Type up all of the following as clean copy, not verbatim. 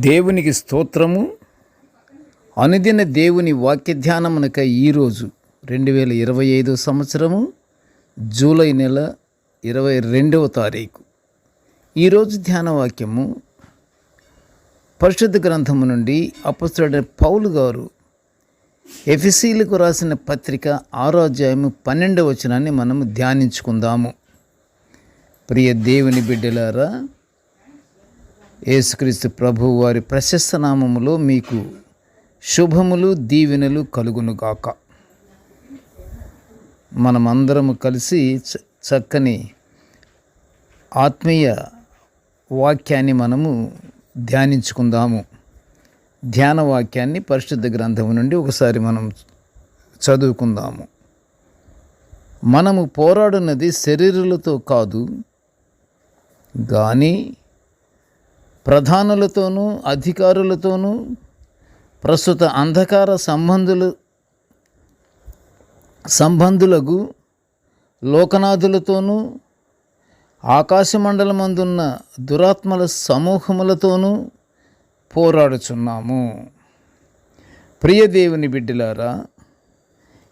దేవునికి స్తోత్రము. అనుదిన దేవుని వాక్య ధ్యానమునక ఈరోజు 2025 సంవత్సరము జూలై నెల 22వ తారీఖు. ఈరోజు ధ్యాన వాక్యము పరిశుద్ధ గ్రంథము నుండి అపొస్తలుడైన పౌలు గారు ఎఫెసీయులకు రాసిన పత్రిక 6వ అధ్యాయము 12వ వచనాన్ని మనము ధ్యానించుకుందాము. ప్రియ దేవుని బిడ్డలారా, యేసుక్రీస్తు ప్రభువు వారి ప్రశస్త నామములో మీకు శుభములు దీవెనలు కలుగునుగాక. మనమందరము కలిసి చక్కని ఆత్మీయ వాక్యాన్ని మనము ధ్యానించుకుందాము. ధ్యాన వాక్యాన్ని పరిశుద్ధ గ్రంథము నుండి ఒకసారి మనం చదువుకుందాము. మనము పోరాడున్నది శరీరులతో కాదు, కానీ ప్రధానులతోనూ అధికారులతోనూ ప్రస్తుత అంధకార సంబంధులకు లోకనాథులతోనూ ఆకాశమండలమందున్న దురాత్మల సమూహములతోనూ పోరాడుచున్నాము. ప్రియ దేవుని బిడ్డలారా,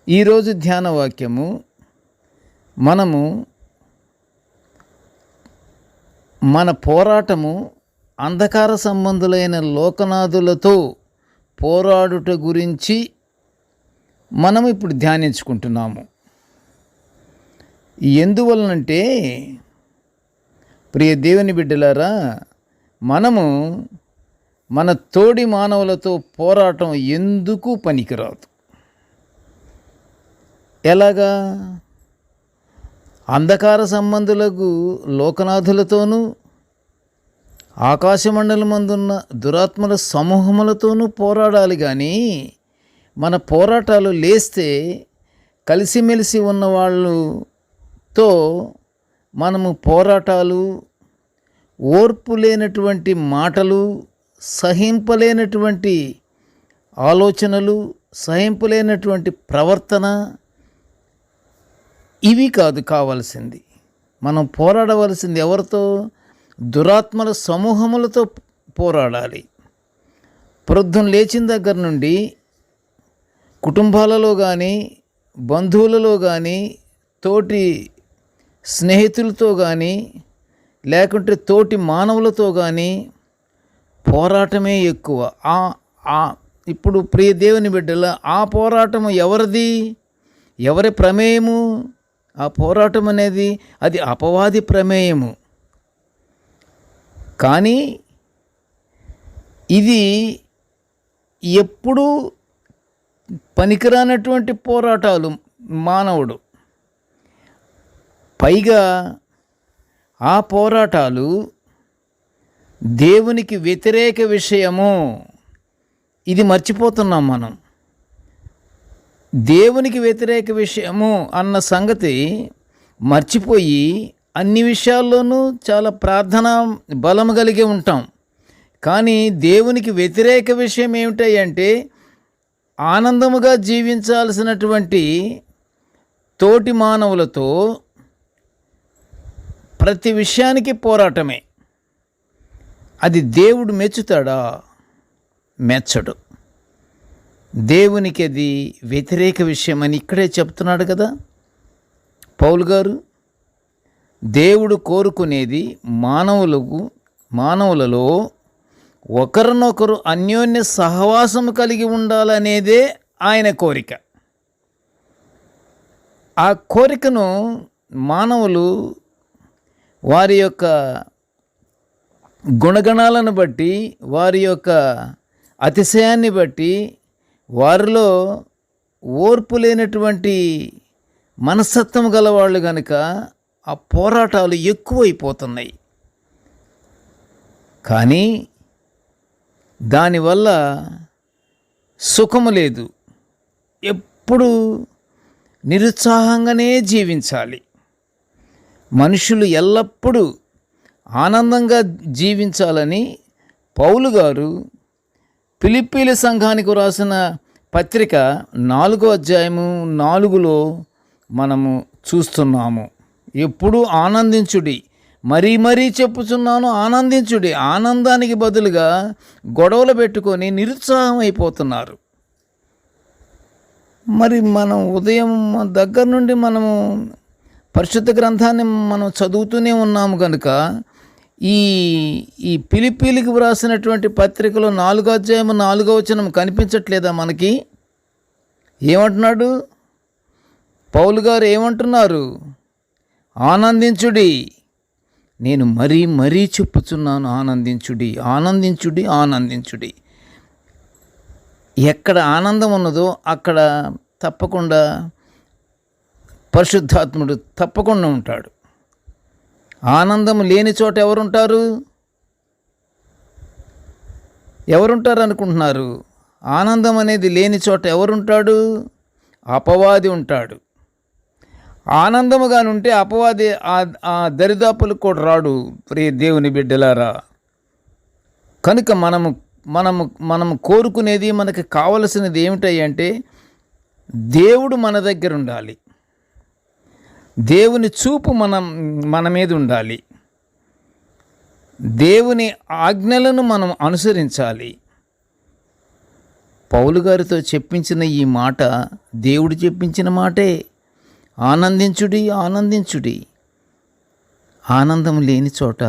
ఈరోజు ధ్యాన వాక్యము మన పోరాటము అంధకార సంబంధులైన లోకనాథులతో పోరాడుట గురించి మనం ఇప్పుడు ధ్యానించుకుంటున్నాము. ఎందువలనంటే, ప్రియ దేవుని బిడ్డలారా, మనము మన తోడి మానవులతో పోరాటం ఎందుకు పనికిరాదు. ఎలాగా? అంధకార సంబంధులకు లోకనాథులతోనూ ఆకాశమండలమందున్న దురాత్మల సమూహములతోనూ పోరాడాలి. కానీ మన పోరాటాలు లేస్తే కలిసిమెలిసి ఉన్న వాళ్ళతో మనము పోరాటాలు, ఓర్పు లేనటువంటి మాటలు, సహింపలేనటువంటి ఆలోచనలు, సహింపలేనటువంటి ప్రవర్తన, ఇవి కాదు కావాల్సింది. మనం పోరాడవలసింది ఎవరితో? దురాత్మల సమూహములతో పోరాడాలి. ప్రొద్దున లేచిన దగ్గర నుండి కుటుంబాలలో కానీ, బంధువులలో కానీ, తోటి స్నేహితులతో కానీ, లేకుంటే తోటి మానవులతో కానీ పోరాటమే ఎక్కువ. ఇప్పుడు ప్రియ దేవుని బిడ్డల, ఆ పోరాటము ఎవరిది? ఎవరి ప్రమేయము? ఆ పోరాటం అనేది అది అపవాది ప్రమేయము. కానీ ఇది ఎప్పుడూ పనికిరానటువంటి పోరాటాలు మానవుడు. పైగా ఆ పోరాటాలు దేవునికి వ్యతిరేక విషయము. ఇది మర్చిపోతున్నాం మనం. దేవునికి వ్యతిరేక విషయము అన్న సంగతి మర్చిపోయి అన్ని విషయాల్లోనూ చాలా ప్రార్థన బలం కలిగి ఉంటాం. కానీ దేవునికి వ్యతిరేక విషయం ఏమిటంటే, ఆనందముగా జీవించాల్సినటువంటి తోటి మానవులతో ప్రతి విషయానికి పోరాటమే. అది దేవుడు మెచ్చుతాడా? మెచ్చడు. దేవునికి అది వ్యతిరేక విషయం అని ఇక్కడే చెప్తున్నాడు కదా పౌలు గారు. దేవుడు కోరుకునేది మానవులలో ఒకరినొకరు అన్యోన్య సహవాసము కలిగి ఉండాలనేదే ఆయన కోరిక. ఆ కోరికను మానవులు వారి యొక్క గుణగణాలను బట్టి, వారి యొక్క అతిశయాన్ని బట్టి, వారిలో ఓర్పు లేనటువంటి మనస్తత్వం గలవాళ్ళు కనుక ఆ పోరాటాలు ఎక్కువైపోతున్నాయి. కానీ దానివల్ల సుఖము లేదు. ఎప్పుడు నిరుత్సాహంగానే జీవించాలి. మనుషులు ఎల్లప్పుడూ ఆనందంగా జీవించాలని పౌలు గారు ఫిలిప్పీల సంఘానికి రాసిన పత్రిక 4వ అధ్యాయము 4లో మనము చూస్తున్నాము. ఎప్పుడూ ఆనందించుడి, మరీ మరీ చెప్పుచున్నాను ఆనందించుడి. ఆనందానికి బదులుగా గొడవలు పెట్టుకొని నిరుత్సాహం అయిపోతున్నారు. మరి మనం ఉదయం దగ్గర నుండి మనము పరిశుద్ధ గ్రంథాన్ని మనం చదువుతూనే ఉన్నాము కనుక ఈ ఈ ఫిలిప్పీలకు వ్రాసినటువంటి పత్రికలో 4వ అధ్యాయం 4వ వచనం కనిపించట్లేదా మనకి? ఏమంటున్నాడు పౌలు గారు? ఏమంటున్నారు? ఆనందించుడి. నేను మరీ మరీ చెప్పుచున్నాను ఆనందించుడి, ఆనందించుడి, ఆనందించుడి. ఎక్కడ ఆనందం ఉన్నదో అక్కడ తప్పకుండా పరిశుద్ధాత్ముడు తప్పకుండా ఉంటాడు. ఆనందం లేని చోట ఎవరుంటారు? ఎవరుంటారు అనుకుంటున్నారు? ఆనందం అనేది లేని చోట ఎవరుంటాడు? అపవాది ఉంటాడు. ఆనందముగానుంటే అపవాది ఆ దరిదాపులకు కూడా రాడు. ప్రియ దేవుని బిడ్డలారా, కనుక మనము కోరుకునేది, మనకి కావలసినది ఏమిటంటే దేవుడు మన దగ్గర ఉండాలి. దేవుని చూపు మన మీద ఉండాలి. దేవుని ఆజ్ఞలను మనం అనుసరించాలి. పౌలు గారితో చెప్పించిన ఈ మాట దేవుడు చెప్పించిన మాటే. ఆనందించుడి, ఆనందించుడి. ఆనందం లేని చోట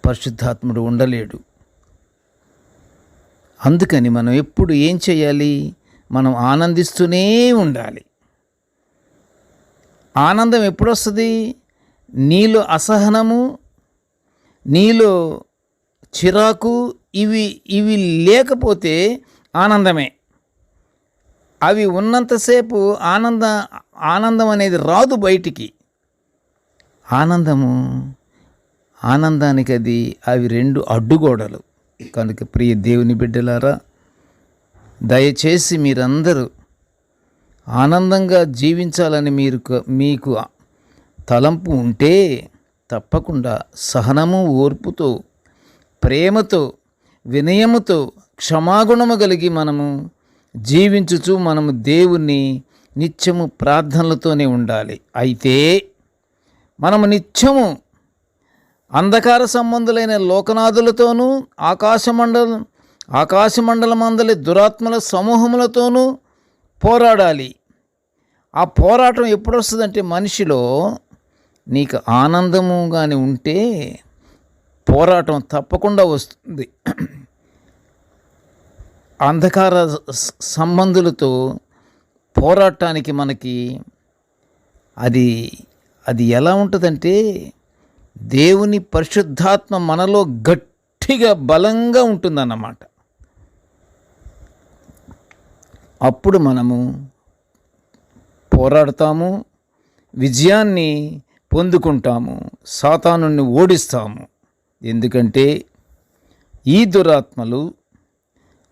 పరిశుద్ధాత్ముడు ఉండలేడు. అందుకని మనం ఎప్పుడు ఏం చేయాలి? మనం ఆనందిస్తూనే ఉండాలి. ఆనందం ఎప్పుడు వస్తుంది? నీలో అసహనము, నీలో చిరాకు ఇవి లేకపోతే ఆనందమే. అవి ఉన్నంతసేపు ఆనందం అనేది రాదు బయటికి. ఆనందానికి అవి రెండు అడ్డుగోడలు. కనుక ప్రియ దేవుని బిడ్డలారా, దయచేసి మీరందరూ ఆనందంగా జీవించాలని మీకు తలంపు ఉంటే తప్పకుండా సహనము, ఓర్పుతో, ప్రేమతో, వినయముతో, క్షమాగుణము కలిగి మనము జీవించుచు మనము దేవుణ్ణి నిత్యము ప్రార్థనలతోనే ఉండాలి. అయితే మనము నిత్యము అంధకార సంబంధులైన లోకనాథులతోనూ ఆకాశమండలమందలి దురాత్మల సమూహములతోనూ పోరాడాలి. ఆ పోరాటం ఎప్పుడు వస్తుందంటే మనిషిలో నీకు ఆనందము కానీ ఉంటే పోరాటం తప్పకుండా వస్తుంది. అంధకార సంబంధులతో పోరాటానికి మనకి అది ఎలా ఉంటుందంటే దేవుని పరిశుద్ధాత్మ మనలో గట్టిగా బలంగా ఉంటుందన్నమాట. అప్పుడు మనము పోరాడతాము, విజయాన్ని పొందుకుంటాము, సాతానుని ఓడిస్తాము. ఎందుకంటే ఈ దురాత్మలు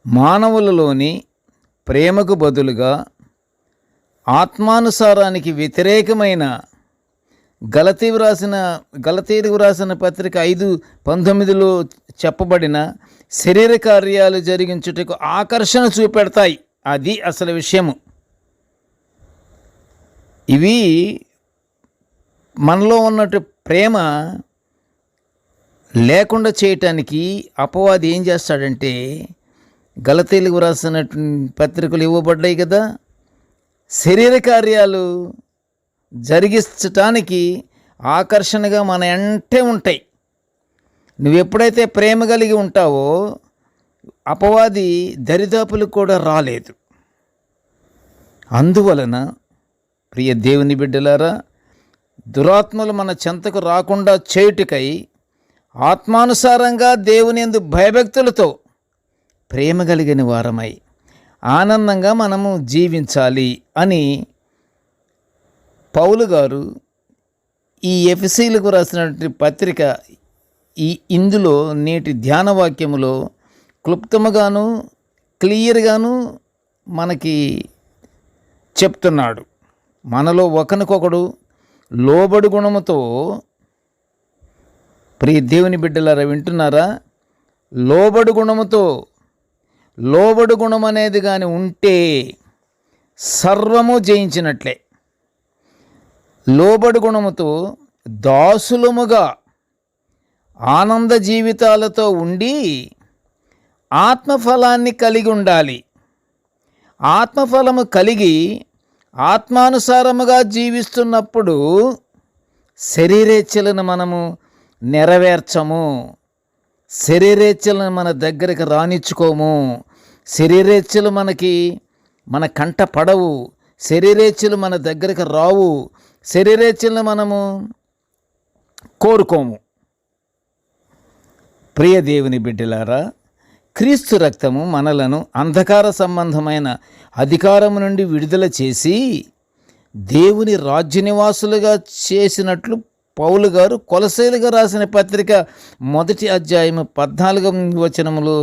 మానవులలోని ప్రేమకు బదులుగా ఆత్మానుసారానికి వ్యతిరేకమైన గలతీయులకు వ్రాసిన పత్రిక 5:19 చెప్పబడిన శరీర కార్యాలు జరిగించుటకు ఆకర్షణ చూపెడతాయి. అది అసలు విషయము. ఇవి మనలో ఉన్నట్టు ప్రేమ లేకుండా చేయటానికి అపవాది ఏం చేస్తాడంటే, గలతీయులకు వ్రాసిన పత్రికలు ఇవ్వబడ్డాయి కదా, శరీర కార్యాలు జరిగించటానికి ఆకర్షణగా మన వెంటే ఉంటాయి. నువ్వు ఎప్పుడైతే ప్రేమ కలిగి ఉంటావో అపవాది దరిదాపులకు కూడా రాలేదు. అందువలన ప్రియ దేవుని బిడ్డలారా, దురాత్మలు మన చెంతకు రాకుండా చేయుటకై ఆత్మానుసారంగా దేవుని యందు భయభక్తులతో ప్రేమ కలిగిన వారమై ఆనందంగా మనము జీవించాలి అని పౌలు గారు ఈ ఎఫెసీయులకు రాసినటువంటి పత్రిక ఇందులో నేటి ధ్యాన వాక్యములో క్లుప్తముగాను క్లియర్గాను మనకి చెప్తున్నాడు. మనలో ఒకరికొకడు లోబడు గుణముతో, ప్రియ దేవుని బిడ్డలారా వింటున్నారా, లోబడు గుణం అనేది కానీ ఉంటే సర్వము జయించినట్లే. లోబడు గుణముతో దాసులముగా ఆనంద జీవితాలతో ఉండి ఆత్మఫలాన్ని కలిగి ఉండాలి. ఆత్మఫలము కలిగి ఆత్మానుసారముగా జీవిస్తున్నప్పుడు శరీరేచ్ఛలను మనము నెరవేర్చము, శరీరేచ్ఛలను మన దగ్గరికి రానిచ్చుకోము, శరీరేచ్ఛలు మన కంట పడవు, శరీరేచ్ఛలు మన దగ్గరికి రావు, శరీరేచ్ఛలను మనము కోరుకోము. ప్రియ దేవుని బిడ్డలారా, క్రీస్తు రక్తము మనలను అంధకార సంబంధమైన అధికారము నుండి విడుదల చేసి దేవుని రాజ్య నివాసులుగా చేసినట్లు పౌలు గారు కొలస్సీయులకు రాసిన పత్రిక 1 అధ్యాయం 14 వచనములు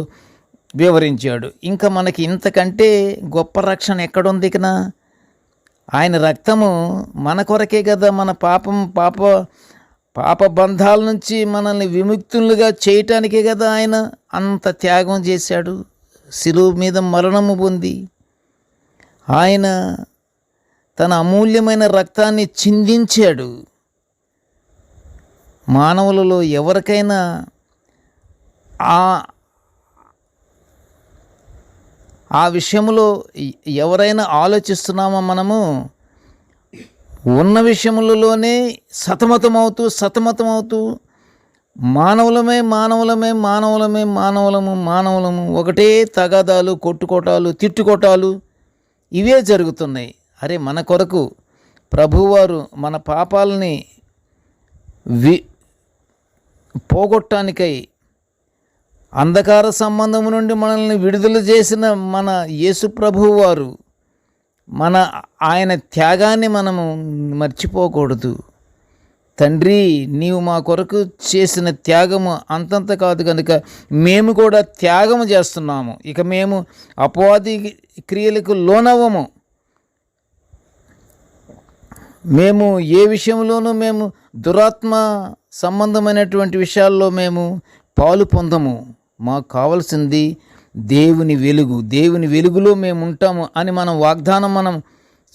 వివరించాడు. ఇంకా మనకి ఇంతకంటే గొప్ప రక్షణ ఎక్కడుంది? ఇకనా ఆయన రక్తము మన కొరకే కదా, మన పాప బంధాల నుంచి మనల్ని విముక్తులుగా చేయటానికే కదా ఆయన అంత త్యాగం చేశాడు. శిలువ మీద మరణము పొంది ఆయన తన అమూల్యమైన రక్తాన్ని చిందించాడు. మానవులలో ఎవరికైనా ఆ విషయంలో ఎవరైనా ఆలోచిస్తున్నామా? మనము ఉన్న విషయములలోనే సతమతమవుతూ మానవులము ఒకటే తగాదాలు, కొట్టుకోటాలు, తిట్టుకోటాలు ఇవే జరుగుతున్నాయి. అరే, మన కొరకు ప్రభువారు మన పాపాలని పోగొట్టానికై అంధకార సంబంధము నుండి మనల్ని విడుదల చేసిన మన యేసు ప్రభువారు ఆయన త్యాగాన్ని మనము మర్చిపోకూడదు. తండ్రి, నీవు మా కొరకు చేసిన త్యాగము అంతంత కాదు కనుక మేము కూడా త్యాగము చేస్తున్నాము. ఇక మేము అపవాది క్రియలకు లోనవ్వము. మేము ఏ విషయంలోనూ మేము దురాత్మ సంబంధమైనటువంటి విషయాల్లో మేము పాలు పొందము. మాకు కావలసింది దేవుని వెలుగు. దేవుని వెలుగులో మేము ఉంటాము అని మనం వాగ్దానం మనం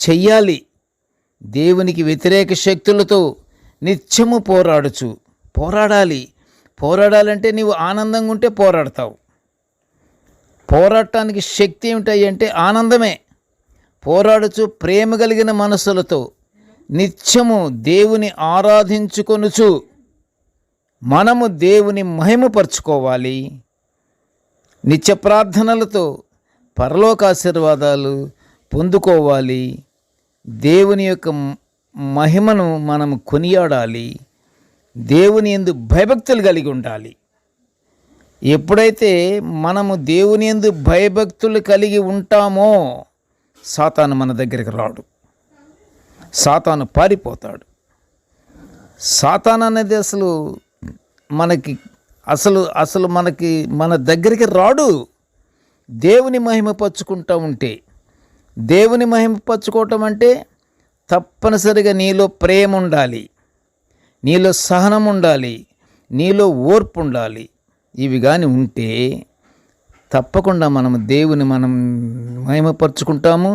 చెయ్యాలి. దేవునికి వ్యతిరేక శక్తులతో నిత్యము పోరాడాలంటే నీవు ఆనందంగా ఉంటే పోరాడతావు. పోరాడటానికి శక్తి ఏమిటంటే ఆనందమే. పోరాడుచు ప్రేమ కలిగిన మనస్సులతో నిత్యము దేవుని ఆరాధించుకొనుచు మనము దేవుని మహిమపరచుకోవాలి. నిత్య ప్రార్థనలతో పరలోక ఆశీర్వాదాలు పొందుకోవాలి. దేవుని యొక్క మహిమను మనము కొనియాడాలి. దేవుని యందు భయభక్తులు కలిగి ఉండాలి. ఎప్పుడైతే మనము దేవుని యందు భయభక్తులు కలిగి ఉంటామో సాతాను మన దగ్గరికి రాడు, సాతాను పారిపోతాడు. సాతాను అనేది మన దగ్గరికి రాడు. దేవుని మహిమపరుచుకుంటూ ఉంటే, దేవుని మహిమపరుచుకోవటం అంటే తప్పనిసరిగా నీలో ప్రేమ ఉండాలి, నీలో సహనం ఉండాలి, నీలో ఓర్పు ఉండాలి. ఇవి కానీ ఉంటే తప్పకుండా దేవుని మనం మహిమపరుచుకుంటాము.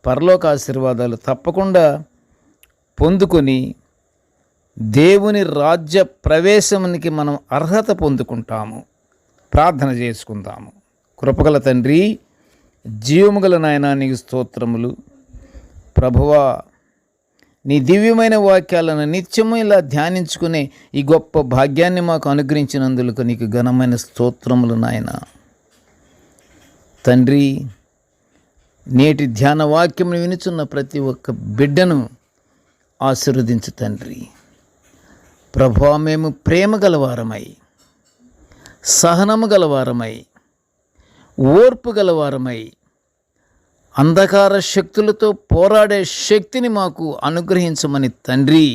పరలోక ఆశీర్వాదాలు తప్పకుండా పొందుకొని దేవుని రాజ్య ప్రవేశానికి మనం అర్హత పొందుకుంటాము. ప్రార్థన చేసుకుందాము. కృపగల తండ్రి, జీవముగల నాయనా, నీకు స్తోత్రములు. ప్రభువా, నీ దివ్యమైన వాక్యాలను నిత్యము ఇలా ధ్యానించుకునే ఈ గొప్ప భాగ్యాన్ని మాకు అనుగ్రహించినందుకు నీకు ఘనమైన స్తోత్రములు నాయన. తండ్రి, నేటి ధ్యాన వాక్యమును వినుచున్న ప్రతి ఒక్క బిడ్డను ఆశీర్వదించు తండ్రి. ప్రభువా, మేము ప్రేమ గలవారమై, సహనము గలవారమై, ఓర్పు గలవారమై, అంధకార శక్తులతో పోరాడే శక్తిని మాకు అనుగ్రహించమని తండ్రి,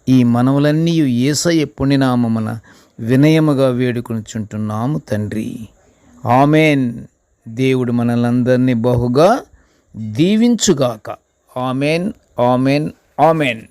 ఈ మనవులన్నీ యేసయ్య పుణ్యనామమున వినయముగా వేడుకొనుచుంటున్నాము తండ్రి. ఆమెన్. దేవుడు మనలందరినీ బహుగా దీవించుగాక. Amen, amen, amen.